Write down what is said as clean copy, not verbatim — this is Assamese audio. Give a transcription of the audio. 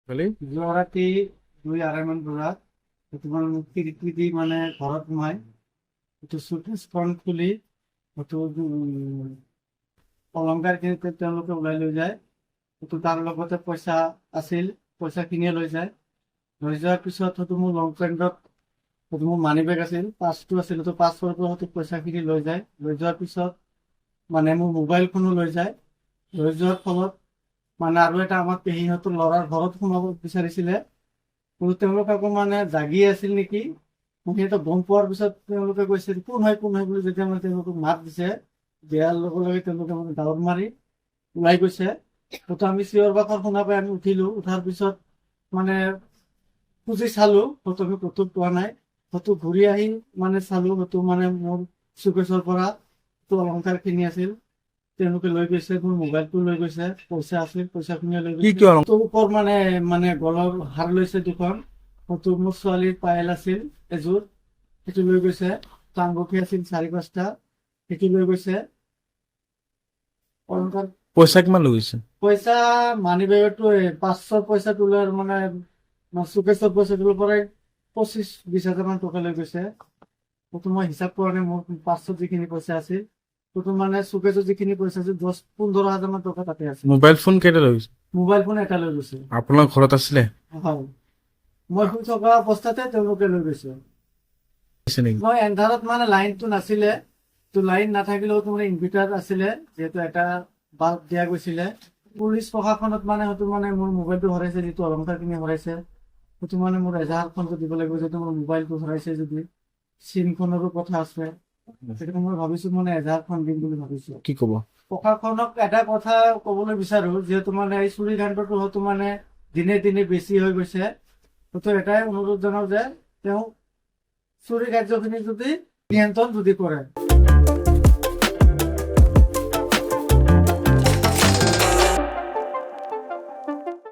বুলি যোৱা ৰাতি 2-2:30 মান বজাত তোমাৰ খিৰিকী দি মানে ঘৰত সোমাই এইটো চুকেছখন খুলি সেইটো অলংকাৰখিনি তেওঁলোকে ওলাই লৈ যায়। সেইটো তাৰ লগতে পইচা আছিল, পইচাখিনিয়ে লৈ যায়। লৈ যোৱাৰ পিছত সেইটো মোৰ লং পেণ্টত সেইটো মোৰ মানি বেগ আছিল, পাছটো আছিল, সেইটো পাছৰ পৰা সেইটো পইচাখিনি লৈ যায়। লৈ যোৱাৰ পিছত মানে মোৰ মোবাইলখনো লৈ যায়। লৈ যোৱাৰ ফলত মানে আৰু এটা আমাৰ পেহীহঁতৰ ল'ৰাৰ ঘৰত সোমাব বিচাৰিছিলে, কিন্তু তেওঁলোক আকৌ মানে জাগি আছিল নেকি। সিহঁতে গম পোৱাৰ পিছত তেওঁলোকে কৈছে কোন হয় বুলি যেতিয়া মানে তেওঁলোকক মাত দিছে, দিয়াৰ লগে লগে তেওঁলোকে মানে দৌৰ মাৰি ওলাই গৈছে। তো আমি চিঞৰ বাখৰ শুনা পাই আমি উঠিলো। উঠাৰ পিছত মানে খুজি চালো, হয়তো আমি ক'তো পোৱা নাই। হয়তো ঘূৰি আহি মানে চালো, হয়তো মানে মোৰ চুকেছৰ পৰা অলংকাৰখিনি আছিল, তেওঁলোকে লৈ গৈছে। মোৰ মোবাইলটো লৈ গৈছে, পইচা আছিল, পইচাখিনিও লৈ কি গৈছে। কি অলং তো ওপৰ মানে মানে গলৰ হাৰ লৈছে দুখন, হয়তো মোৰ ছোৱালীৰ পায়েল আছিল এযোৰ, সেইটো লৈ গৈছে। তো আঙুঠি আছিল 4-5টা, সেইটো লৈ গৈছে। অলংকাৰ পইচা কিমান লৈ গৈছে? পইচা মানি বেগতো 500 পইচা তোলাৰ মানে চুকেছৰ পইচা তোলাৰ পৰাই 25-20 হাজাৰ মান টকা লৈ গৈছে। সেইটো মই হিচাপ কৰা নাই, মোৰ পাছত যিখিনি পইচা আছিল সেইটো মানে চুকেছৰ যিখিনি পইচা আছিল 10-15 হাজাৰ মান টকা তাতে আছিল। মোবাইল ফোন কেইটা লৈ গৈছে? মোবাইল ফোন এটা লৈ গৈছে। আপোনাৰ ঘৰত আছিলে? হয়, মই শুই থকা অৱস্থাতে তেওঁলোকে লৈ গৈছে। আছে নেকি? মই এন্ধাৰত মানে লাইনটো নাছিলে, তো লাইন নাথাকিলেও মানে ইনভাৰ্টাৰ আছিলে, যিহেতু এটা বাল্ব দিয়া গৈছিলে। পুলিচ প্ৰশাসনত মানে সেইটো মানে মোৰ মোবাইলটো হেৰাইছে, যিটো অলংকাৰখিনি হেৰাইছে সেইটো মানে মোৰ এজাহাৰখনটো দিব লাগিব, যিহেতু মোৰ মোবাইলটো হেৰাইছে। যদি চিমখনৰো কথা আছে, সেইটো মই ভাবিছো মানে এজাহাৰখন দিম বুলি ভাবিছো। কি ক'ব? প্ৰশাসনক এটা কথা ক'বলৈ বিচাৰো, যিহেতু মানে এই চুৰি কাণ্ডটো হয়তো মানে দিনে দিনে বেছি হৈ গৈছে, হয়তো এটাই অনুৰোধ জনাও যে তেওঁ চুৰি কাৰ্যখিনি যদি নিয়ন্ত্ৰণ যদি কৰে।